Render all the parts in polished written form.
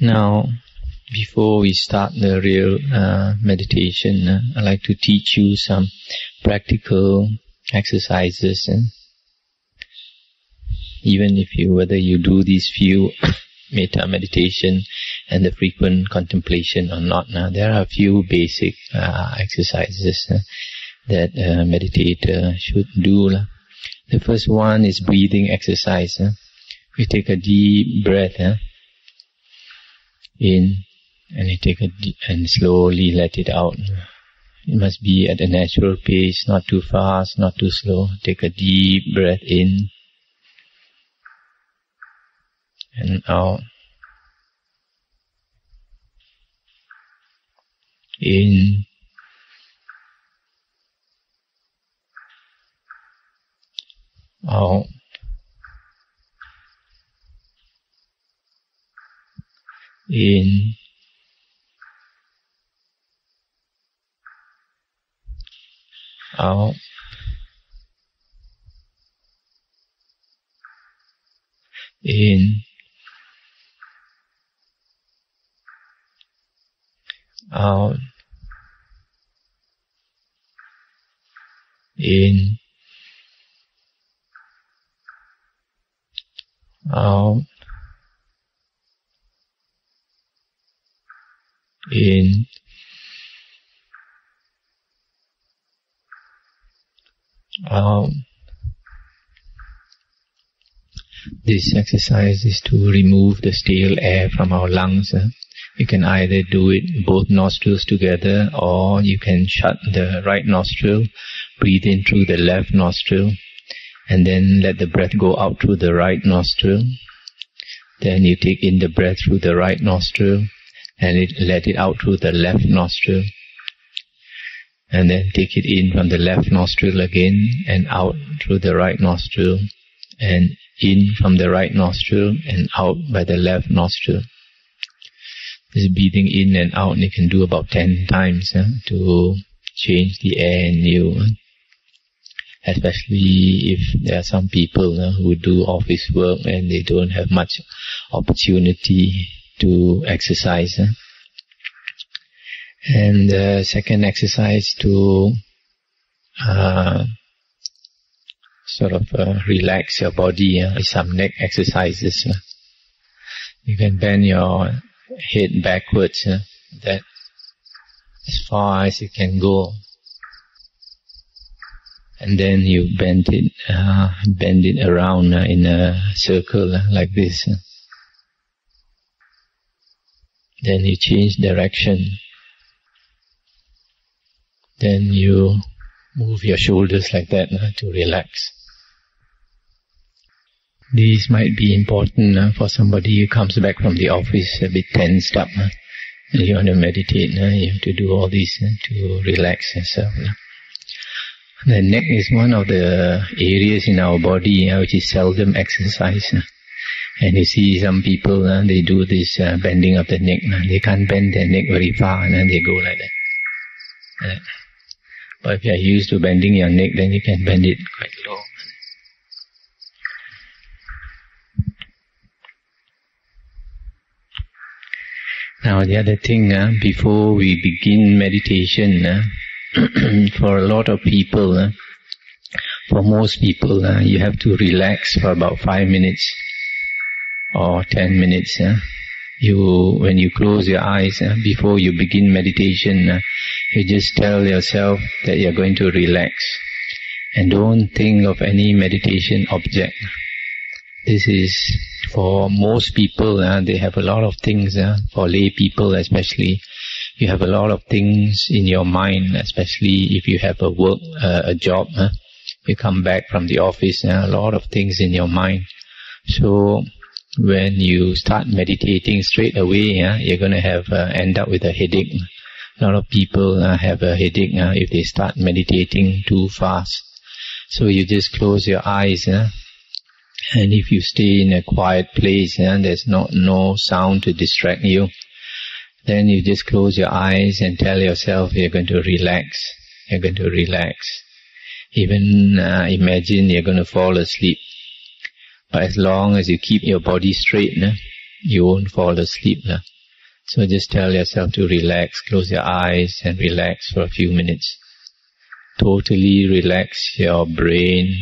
Now, before we start the real meditation, I'd like to teach you some practical exercises. Even if whether you do these few metta meditation and the frequent contemplation or not, there are a few basic exercises that a meditator should do. The first one is breathing exercise. We take a deep breath in, and you take and slowly let it out. It must be at a natural pace, not too fast, not too slow. Take a deep breath in and out. In, out, in, out, in, out, in, out, in, out. This exercise is to remove the stale air from our lungs. You can either do it both nostrils together, or you can shut the right nostril, breathe in through the left nostril, and then let the breath go out through the right nostril. Then you take in the breath through the right nostril, and let it out through the left nostril. And then take it in from the left nostril again, and out through the right nostril, and in from the right nostril, and out by the left nostril. This breathing in and out, you can do about 10 times to change the air in you. Especially if there are some people who do office work and they don't have much opportunity to exercise. And the second exercise to relax your body is some neck exercises. You can bend your head backwards, that as far as you can go, and then you bend it around in a circle like this. Then you change direction. Then you move your shoulders like that to relax. These might be important for somebody who comes back from the office a bit tensed up. And you want to meditate, you have to do all these to relax yourself. The neck is one of the areas in our body which is seldom exercised. And you see some people, they do this bending of the neck. They can't bend their neck very far, and they go like that. But if you are used to bending your neck, then you can bend it quite low. Now the other thing, before we begin meditation, for a lot of people, for most people, you have to relax for about 5 minutes or 10 minutes. When you close your eyes, before you begin meditation, you just tell yourself that you're going to relax. And don't think of any meditation object. This is for most people, they have a lot of things, for lay people especially. You have a lot of things in your mind, especially if you have a job. You come back from the office, a lot of things in your mind. So when you start meditating straight away, you're going to end up with a headache. A lot of people have a headache if they start meditating too fast. So you just close your eyes, and if you stay in a quiet place, there's no sound to distract you, then you just close your eyes and tell yourself you're going to relax. You're going to relax. Even imagine you're going to fall asleep. But as long as you keep your body straight, you won't fall asleep. So just tell yourself to relax, close your eyes and relax for a few minutes. Totally relax your brain,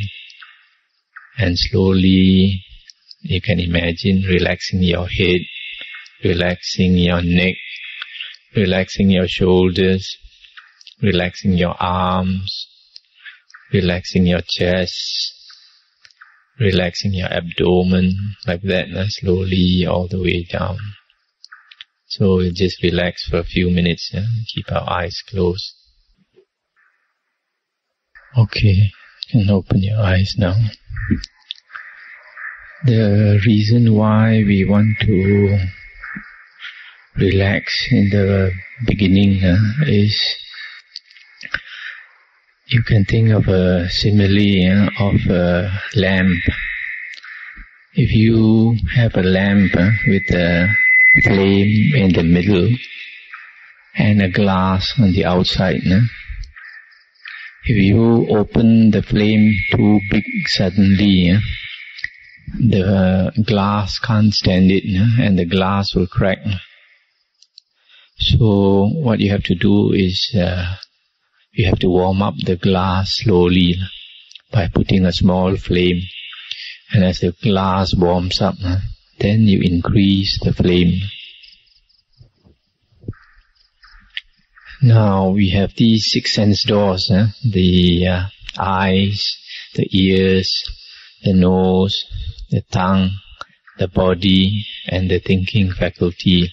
and slowly you can imagine relaxing your head, relaxing your neck, relaxing your shoulders, relaxing your arms, relaxing your chest, relaxing your abdomen, like that, slowly all the way down. So we'll just relax for a few minutes, keep our eyes closed. Okay, you can open your eyes now. The reason why we want to relax in the beginning is, you can think of a simile of a lamp. If you have a lamp with a flame in the middle and a glass on the outside, if you open the flame too big suddenly, the glass can't stand it, and the glass will crack. So what you have to do is, you have to warm up the glass slowly by putting a small flame. And as the glass warms up, then you increase the flame. Now we have these 6 sense doors, the eyes, the ears, the nose, the tongue, the body, and the thinking faculty.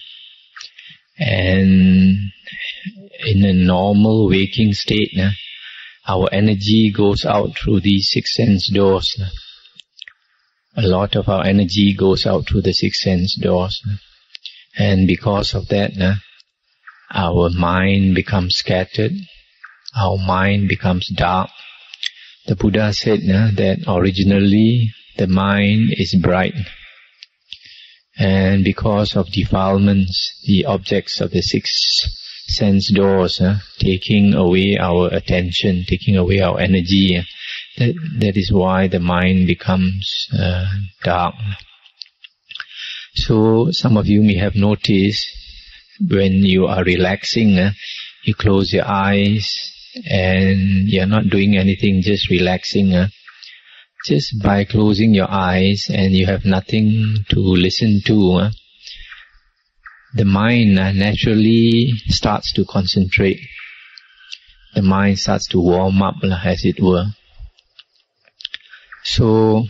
And in a normal waking state, our energy goes out through these 6 sense doors. A lot of our energy goes out through the 6 sense doors. And because of that, our mind becomes scattered, our mind becomes dark. The Buddha said that originally the mind is bright. And because of defilements, the objects of the 6 sense doors, taking away our attention, taking away our energy, that is why the mind becomes dark. So some of you may have noticed, when you are relaxing, you close your eyes and you're not doing anything, just relaxing. Just by closing your eyes and you have nothing to listen to, the mind naturally starts to concentrate. The mind starts to warm up, as it were. So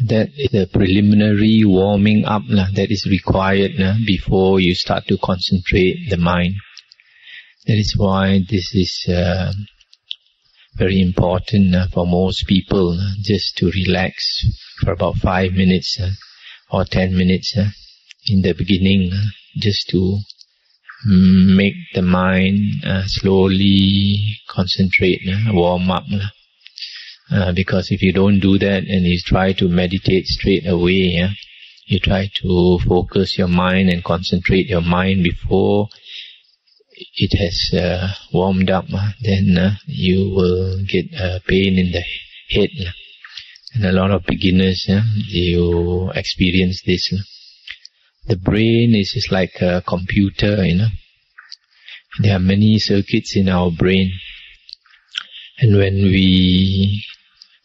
that is the preliminary warming up that is required before you start to concentrate the mind. That is why this is very important for most people, just to relax for about 5 minutes or 10 minutes in the beginning, just to make the mind slowly concentrate, warm up. Because if you don't do that and you try to meditate straight away, you try to focus your mind and concentrate your mind before it has warmed up, then you will get pain in the head. And a lot of beginners, you experience this. The brain is just like a computer, There are many circuits in our brain. And when we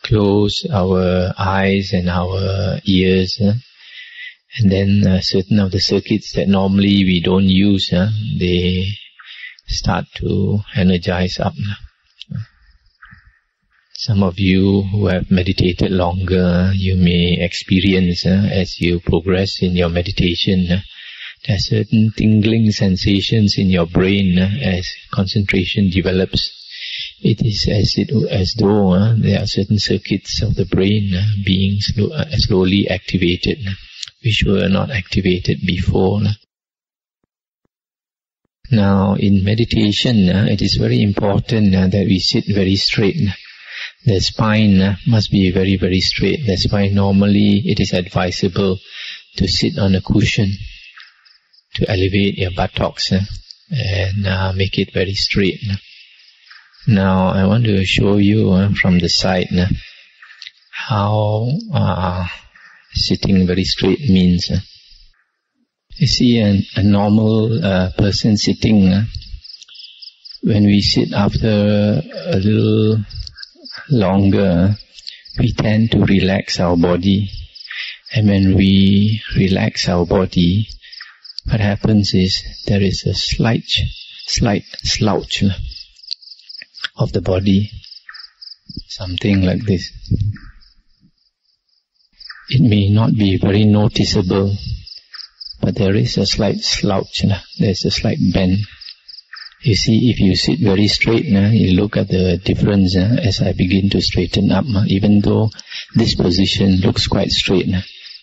close our eyes and our ears, and then certain of the circuits that normally we don't use, they start to energize up. Some of you who have meditated longer, you may experience, as you progress in your meditation, there are certain tingling sensations in your brain as concentration develops. It is as though there are certain circuits of the brain being slowly activated, which were not activated before. Now, in meditation, it is very important that we sit very straight. The spine must be very, very straight. That's why normally it is advisable to sit on a cushion to elevate your buttocks and make it very straight. Now, I want to show you from the side how sitting very straight means. You see, a normal person sitting, when we sit after a little longer, we tend to relax our body. And when we relax our body, what happens is there is a slight slouch of the body, something like this. It may not be very noticeable, but there is a slight slouch, there's a slight bend. You see, if you sit very straight, you look at the difference as I begin to straighten up, even though this position looks quite straight.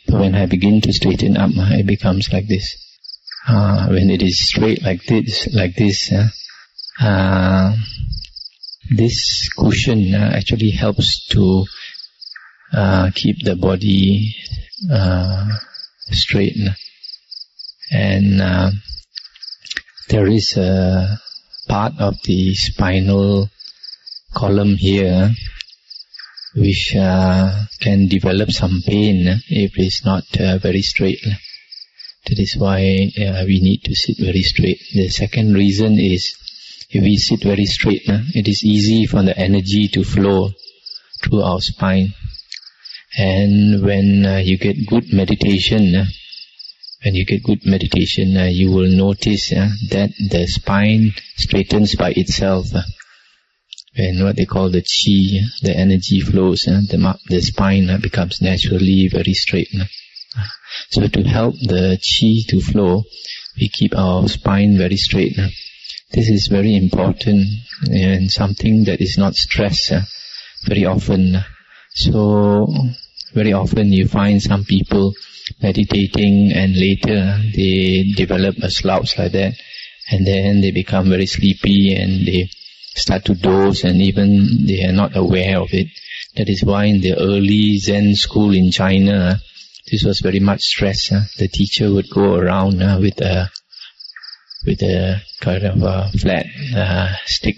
But when I begin to straighten up, it becomes like this. When it is straight like this, this cushion actually helps to keep the body straight. And there is a part of the spinal column here which can develop some pain if it's not very straight. That is why we need to sit very straight. The second reason is, if we sit very straight, it is easy for the energy to flow through our spine. And when you get good meditation, you will notice that the spine straightens by itself. When what they call the chi, the energy flows, the spine becomes naturally very straight. So to help the chi to flow, we keep our spine very straight. This is very important and something that is not stressed very often. So very often you find some people meditating and later they develop a slouch like that, and then they become very sleepy and they start to doze, and even they are not aware of it. That is why in the early Zen school in China, this was very much stressed. The teacher would go around with a kind of a flat stick.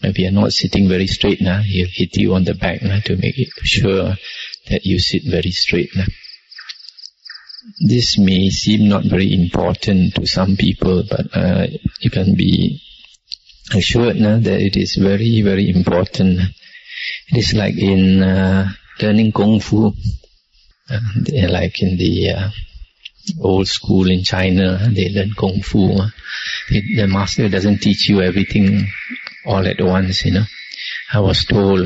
If you are not sitting very straight, he'll hit you on the back to make it sure that you sit very straight. This may seem not very important to some people, but you can be assured that it is very, very important. It is like in learning Kung Fu. Like in the old school in China, they learn Kung Fu. The master doesn't teach you everything all at once, I was told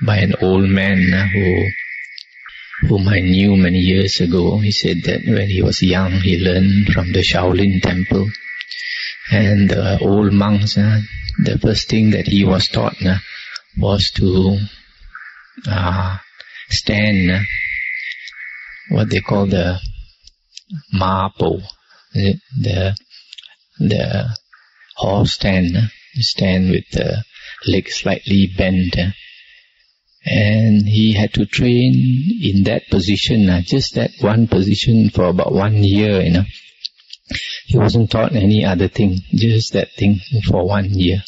by an old man whom I knew many years ago. He said that when he was young, he learned from the Shaolin temple. And the old monks, the first thing that he was taught was to stand, what they call the ma po, the horse stand. You stand with the legs slightly bent. And he had to train in that position, just that one position for about 1 year, He wasn't taught any other thing, just that thing for 1 year.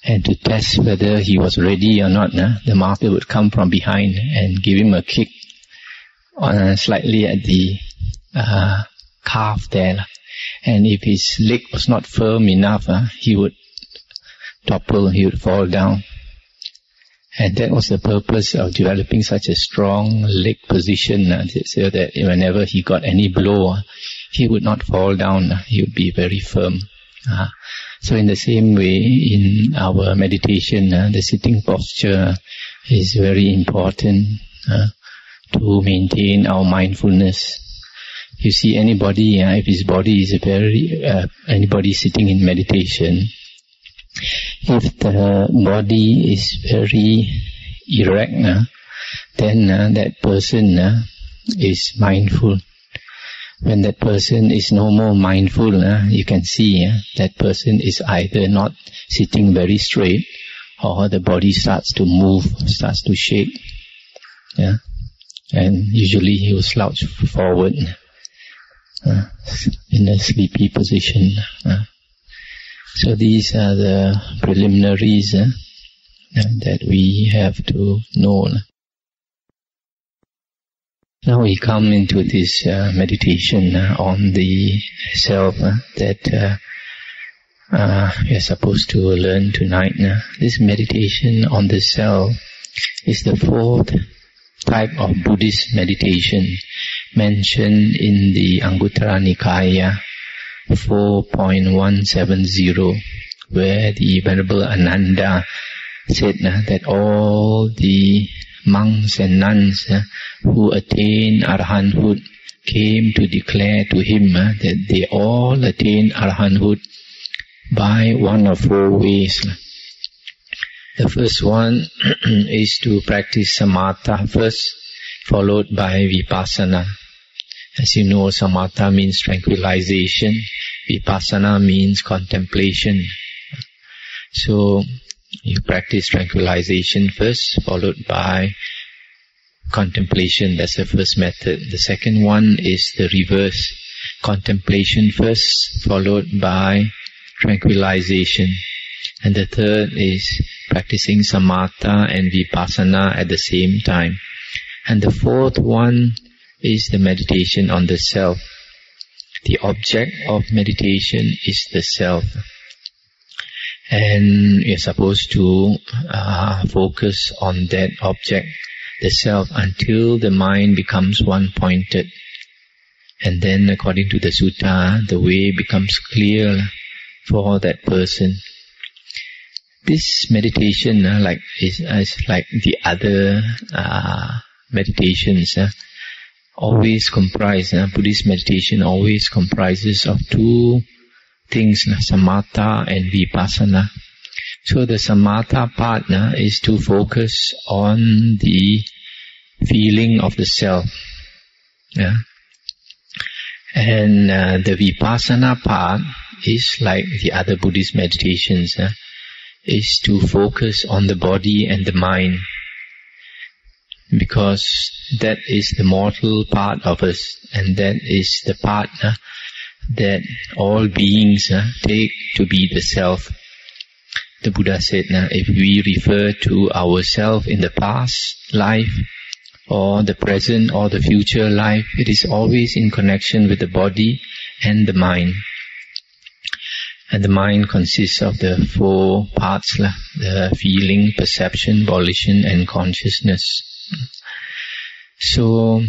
And to test whether he was ready or not, the master would come from behind and give him a kick slightly at the calf there. And if his leg was not firm enough, he would topple, he would fall down. And that was the purpose of developing such a strong leg position, so that whenever he got any blow, he would not fall down, he would be very firm. So in the same way, in our meditation, the sitting posture is very important to maintain our mindfulness. You see, anybody, if his body is anybody sitting in meditation, if the body is very erect, then that person is mindful. When that person is no more mindful, you can see that person is either not sitting very straight, or the body starts to move, starts to shake. And usually he will slouch forward in a sleepy position. So these are the preliminaries that we have to know. Now we come into this meditation on the self that we are supposed to learn tonight. This meditation on the self is the fourth type of Buddhist meditation mentioned in the Anguttara Nikaya 4.170, where the Venerable Ananda said that all the monks and nuns who attained arahanthood came to declare to him that they all attained arahanthood by one of four ways. The first one is to practice samatha first, followed by vipassana. As you know, samatha means tranquilization, vipassana means contemplation. So you practice tranquilization first, followed by contemplation. That's the first method. The second one is the reverse. Contemplation first, followed by tranquilization. And the third is practicing samatha and vipassana at the same time. And the fourth one is the meditation on the self. The object of meditation is the self. And you're supposed to focus on that object, the self, until the mind becomes one-pointed. And then according to the sutta, the way becomes clear for that person. This meditation is like the other meditations. Always comprise, Buddhist meditation always comprises of two things, samatha and vipassana. So the samatha part is to focus on the feeling of the self. And the vipassana part is like the other Buddhist meditations, is to focus on the body and the mind. Because that is the mortal part of us, and that is the part that all beings take to be the self. The Buddha said, if we refer to ourselves in the past life, or the present or the future life, it is always in connection with the body and the mind. And the mind consists of the four parts, the feeling, perception, volition and consciousness. So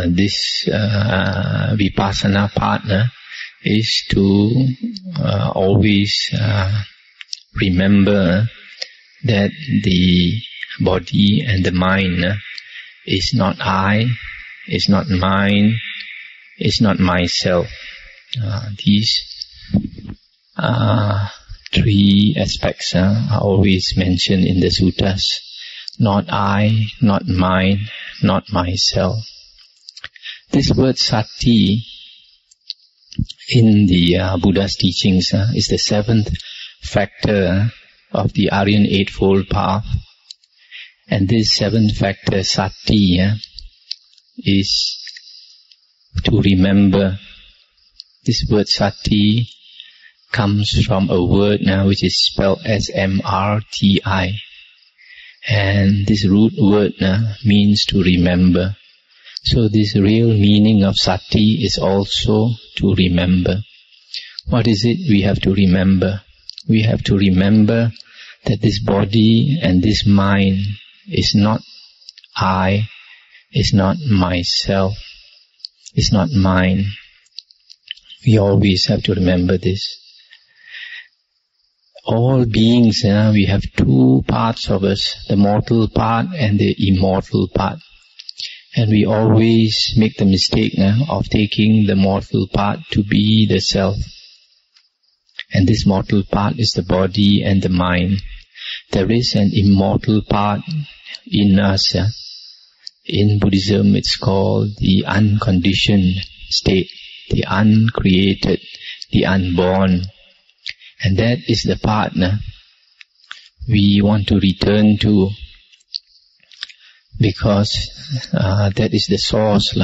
this vipassana partner is to always remember that the body and the mind is not I, is not mine, is not myself. These three aspects are always mentioned in the suttas. Not I, not mine, not myself. This word sati in the Buddha's teachings is the seventh factor of the Aryan Eightfold Path. And this seventh factor, sati, is to remember. This word sati comes from a word which is spelled as M-R-T-I. And this root word means to remember. So this real meaning of sati is also to remember. What is it we have to remember? We have to remember that this body and this mind is not I, is not myself, is not mine. We always have to remember this. All beings, we have two parts of us, the mortal part and the immortal part. And we always make the mistake of taking the mortal part to be the self. And this mortal part is the body and the mind. There is an immortal part in us. In Buddhism it's called the unconditioned state, the uncreated, the unborn. And that is the partner we want to return to, because that is the source.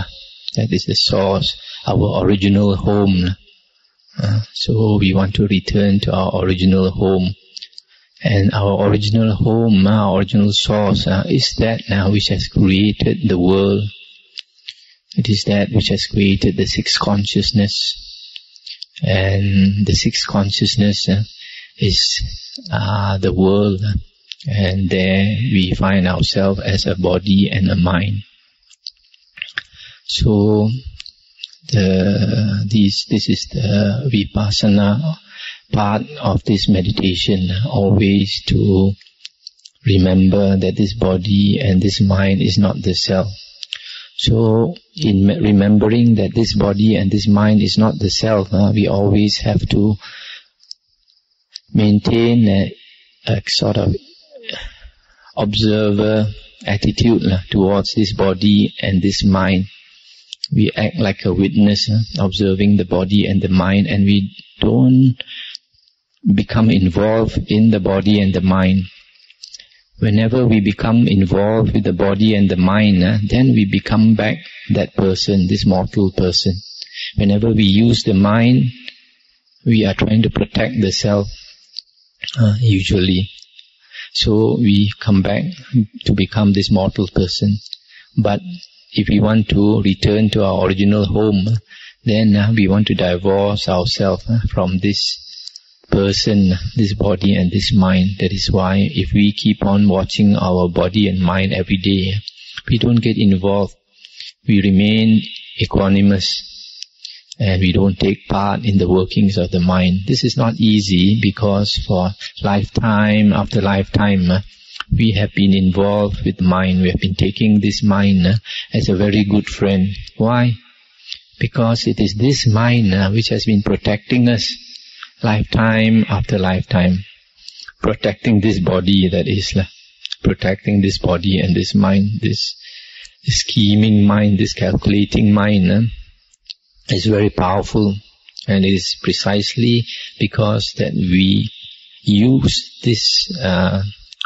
That is the source, our original home. So we want to return to our original home. And our original home, our original source, is that which has created the world. It is that which has created the sixth consciousness. And the sixth consciousness is the world. And there we find ourselves as a body and a mind. So this is the vipassana part of this meditation, always to remember that this body and this mind is not the self. So in remembering that this body and this mind is not the self, we always have to maintain a sort of observer attitude towards this body and this mind. We act like a witness, observing the body and the mind, and we don't become involved in the body and the mind. Whenever we become involved with the body and the mind, then we become back that person, this mortal person. Whenever we use the mind, we are trying to protect the self, usually. So we come back to become this mortal person. But if we want to return to our original home, then we want to divorce ourselves from this person, this body and this mind. That is why if we keep on watching our body and mind every day, we don't get involved. We remain equanimous and we don't take part in the workings of the mind. This is not easy because for lifetime after lifetime, we have been involved with mind. We have been taking this mind as a very good friend. Why? Because it is this mind which has been protecting us lifetime after lifetime. Protecting this body, that is. Protecting this body and this mind, this scheming mind, this calculating mind is very powerful. And it is precisely because that we use this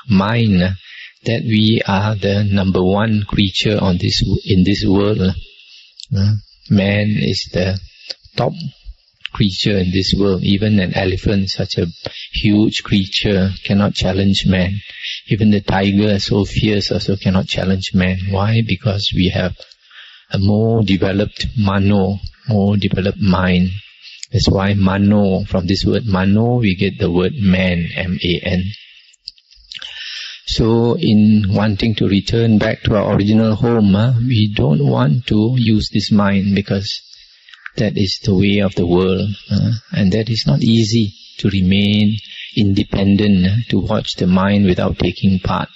mind that we are the number one creature in this world. Man is the top creature in this world. Even an elephant, such a huge creature, cannot challenge man. Even the tiger, so fierce, also cannot challenge man. Why? Because we have a more developed mano, more developed mind. That's why mano, from this word mano, we get the word man, M-A-N. So in wanting to return back to our original home, we don't want to use this mind because that is the way of the world. And that is not easy to remain independent, to watch the mind without taking part.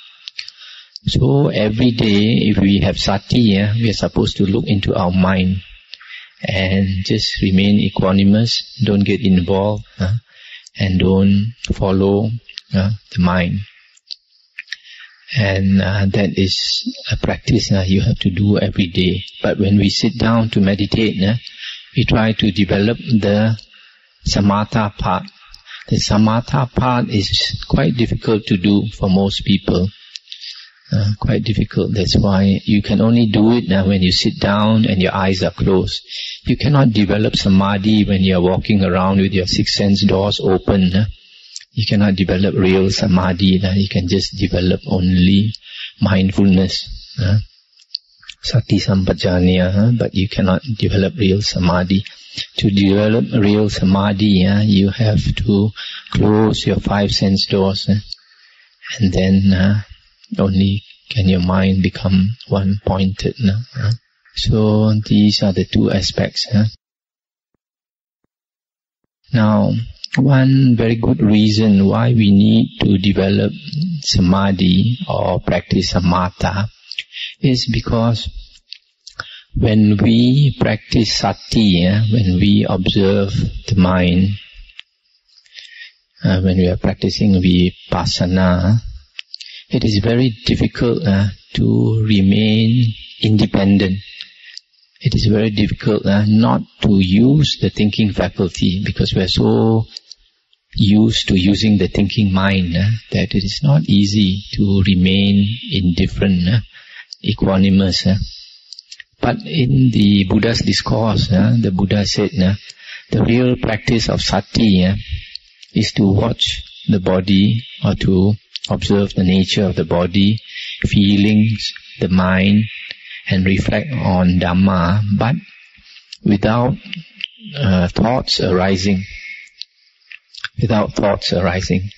So every day, if we have sati, we are supposed to look into our mind and just remain equanimous, don't get involved, and don't follow the mind. And that is a practice you have to do every day. But when we sit down to meditate, we try to develop the samatha part. The samatha part is quite difficult to do for most people. Quite difficult. That's why you can only do it when you sit down and your eyes are closed. You cannot develop samadhi when you are walking around with your six sense doors open. You cannot develop real samadhi. You can just develop only mindfulness, sati sampajanya, but you cannot develop real samadhi. To develop real samadhi, you have to close your five sense doors, and then only can your mind become one-pointed. So these are the two aspects. Now, one very good reason why we need to develop samadhi or practice samatha is because when we practice sati, when we observe the mind, when we are practicing vipassana, it is very difficult to remain independent. It is very difficult not to use the thinking faculty because we are so used to using the thinking mind that it is not easy to remain indifferent, equanimous. But in the Buddha's discourse, the Buddha said, the real practice of sati is to watch the body or to observe the nature of the body, feelings, the mind, and reflect on Dhamma, but without thoughts arising. Without thoughts arising.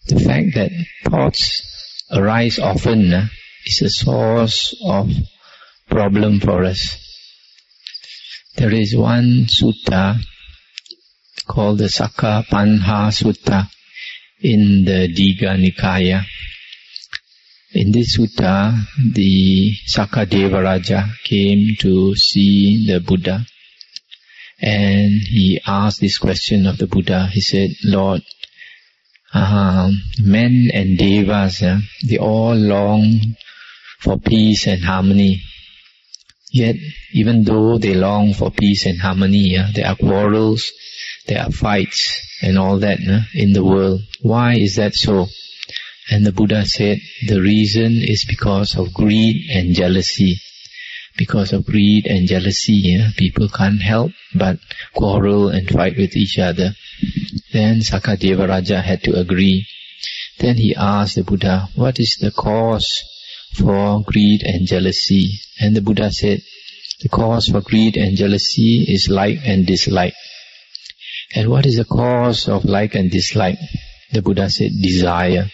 The fact that thoughts arise often is a source of problem for us. There is one sutta called the Sakkapanha Sutta in the Digha Nikaya. In this sutta, the Sakadevaraja came to see the Buddha, and he asked this question of the Buddha. He said, Lord, men and devas, they all long for peace and harmony. Yet, even though they long for peace and harmony, there are quarrels, there are fights and all that in the world. Why is that so? And the Buddha said, the reason is because of greed and jealousy. Because of greed and jealousy, people can't help but quarrel and fight with each other. Then Sakadevaraja had to agree. Then he asked the Buddha, what is the cause for greed and jealousy? And the Buddha said, the cause for greed and jealousy is like and dislike. And what is the cause of like and dislike? The Buddha said, desire.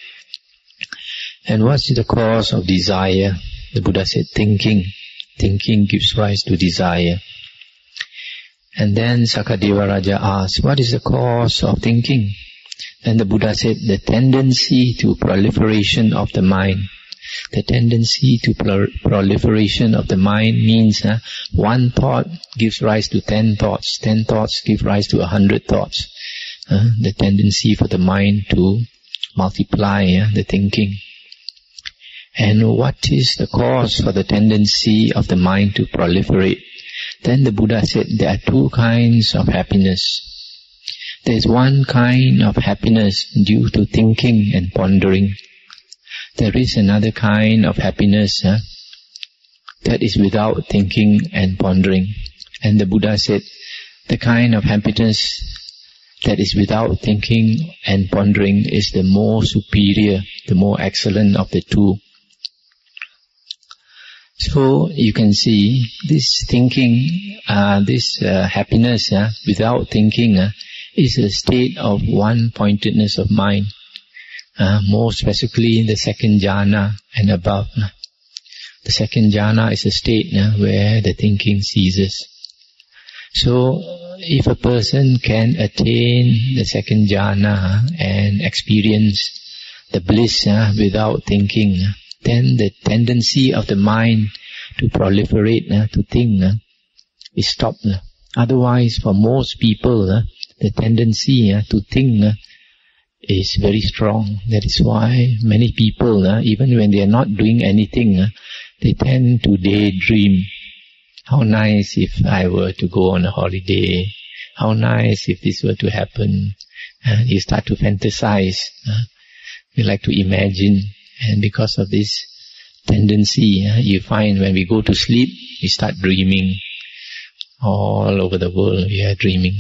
And what's the cause of desire? The Buddha said, thinking. Thinking gives rise to desire. And then Sakadevaraja asked, what is the cause of thinking? Then the Buddha said, the tendency to proliferation of the mind. The tendency to proliferation of the mind means one thought gives rise to 10 thoughts. 10 thoughts give rise to 100 thoughts. The tendency for the mind to multiply the thinking. And what is the cause for the tendency of the mind to proliferate? Then the Buddha said there are two kinds of happiness. There is one kind of happiness due to thinking and pondering. There is another kind of happiness that is without thinking and pondering. And the Buddha said the kind of happiness that is without thinking and pondering is the more superior, the more excellent of the two. So you can see this thinking, this happiness without thinking is a state of one-pointedness of mind. More specifically in the second jhana and above. The second jhana is a state where the thinking ceases. So if a person can attain the second jhana and experience the bliss without thinking, then the tendency of the mind to proliferate, to think, is stopped. Otherwise, for most people, the tendency to think is very strong. That is why many people, even when they are not doing anything, they tend to daydream. How nice if I were to go on a holiday. How nice if this were to happen. You start to fantasize. You like to imagine. And because of this tendency, you find when we go to sleep, we start dreaming. All over the world we are dreaming.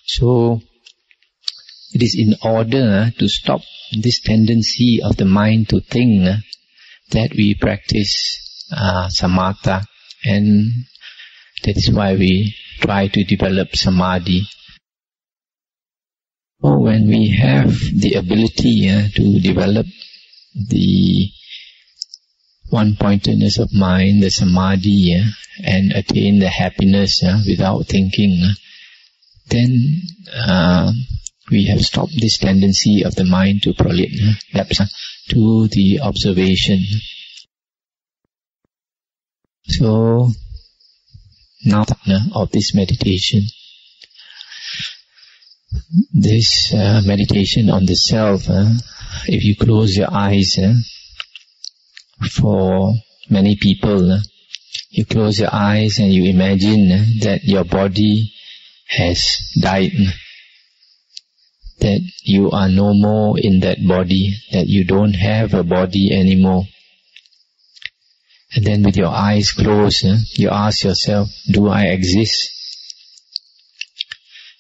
So, it is in order to stop this tendency of the mind to think that we practice samatha, and that is why we try to develop samadhi. So when we have the ability to develop the one-pointedness of mind, the samadhi, and attain the happiness without thinking, then we have stopped this tendency of the mind to prolapse to the observation. So, now of this meditation. This meditation on the self, if you close your eyes, for many people, you close your eyes and you imagine that your body has died, that you are no more in that body, that you don't have a body anymore. And then with your eyes closed, you ask yourself, do I exist?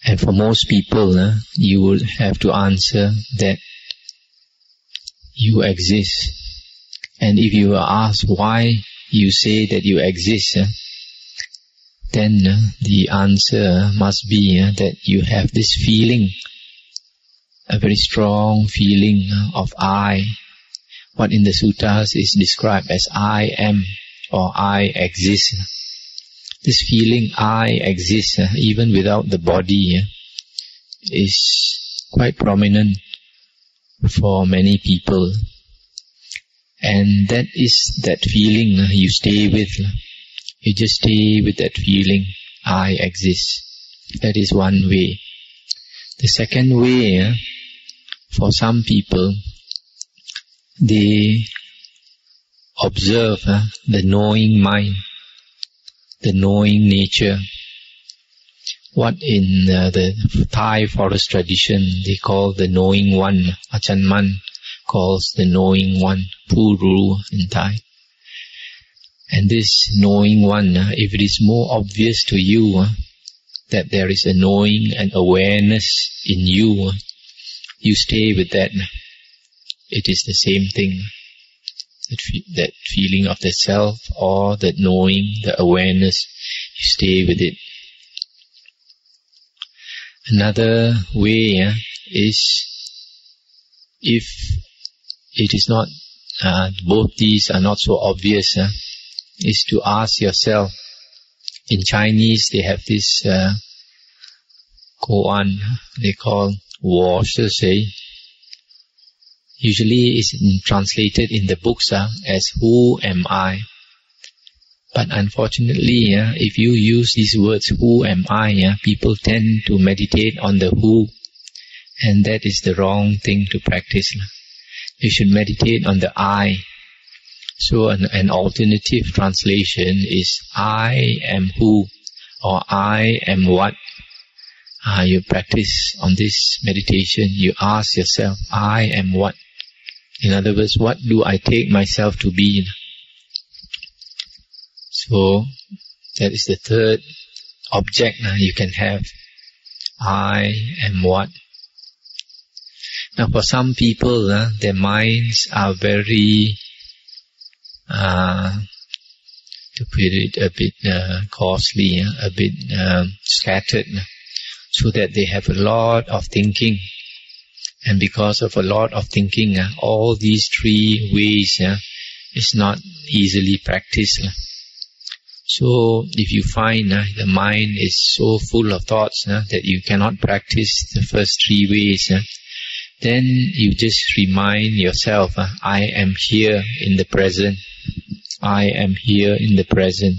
And for most people, you will have to answer that you exist. And if you are asked why you say that you exist, then the answer must be that you have this feeling, a very strong feeling of I. What in the suttas is described as I am or I exist. This feeling I exist, even without the body, is quite prominent for many people. And that is that feeling you stay with. You just stay with that feeling, I exist. That is one way. The second way, for some people, they observe the knowing mind, the knowing nature. What in the Thai forest tradition they call the knowing one. Ajahn Mun calls the knowing one, Puru in Thai. And this knowing one, if it is more obvious to you that there is a knowing and awareness in you, you stay with that. It is the same thing. That feeling of the self or that knowing, the awareness, you stay with it. Another way is, if it is not, both these are not so obvious, is to ask yourself. In Chinese they have this koan they call 我是谁. Usually it's translated in the books as who am I. But unfortunately, if you use these words, who am I, people tend to meditate on the who, and that is the wrong thing to practice. You should meditate on the I. So an alternative translation is I am who, or I am what. You practice on this meditation, you ask yourself, I am what? In other words, what do I take myself to be? So that is the third object you can have. I am what? Now for some people, their minds are very, to put it a bit costly, a bit scattered, so that they have a lot of thinking. And because of a lot of thinking, all these three ways is not easily practiced. So if you find the mind is so full of thoughts that you cannot practice the first three ways, then you just remind yourself, I am here in the present. I am here in the present.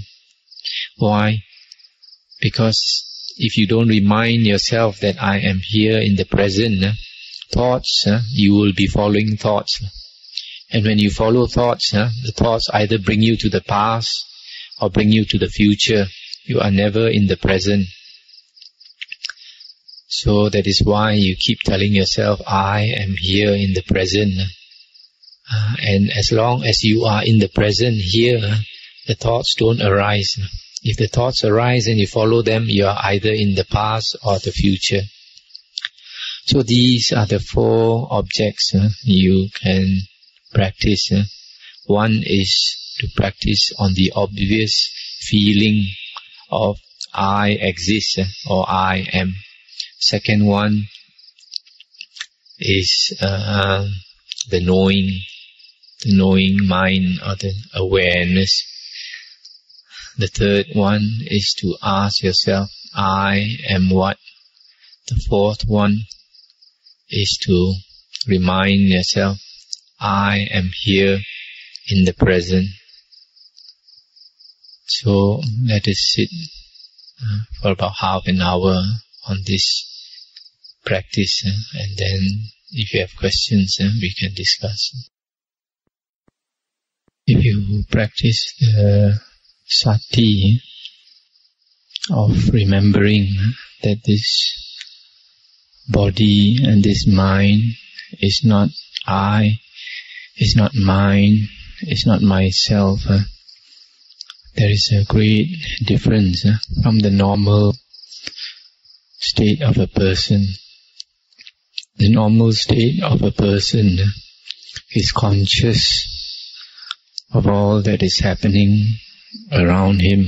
Why? Because if you don't remind yourself that I am here in the present, thoughts, you will be following thoughts. And when you follow thoughts, the thoughts either bring you to the past or bring you to the future. You are never in the present. So that is why you keep telling yourself, I am here in the present. And as long as you are in the present here, the thoughts don't arise. If the thoughts arise and you follow them, you are either in the past or the future. So these are the four objects you can practice. One is to practice on the obvious feeling of I exist or I am. Second one is the knowing mind or the awareness. The third one is to ask yourself, I am what? The fourth one is to remind yourself, I am here in the present. So let us sit for about half an hour on this practice, and then if you have questions, we can discuss. If you practice the sati of remembering that this body and this mind is not I, is not mine, is not myself, there is a great difference from the normal state of a person. The normal state of a person is conscious of all that is happening around him,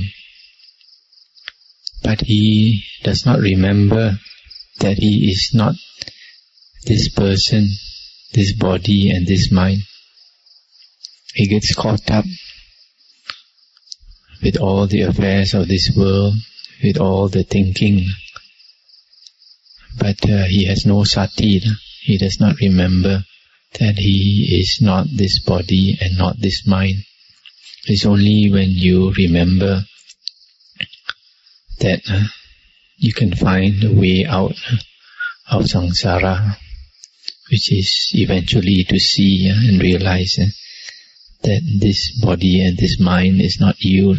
but he does not remember that he is not this person, this body and this mind. He gets caught up with all the affairs of this world, with all the thinking, but he has no sati. He does not remember that he is not this body and not this mind. It's only when you remember that you can find a way out of samsara, which is eventually to see and realize that this body and this mind is not you.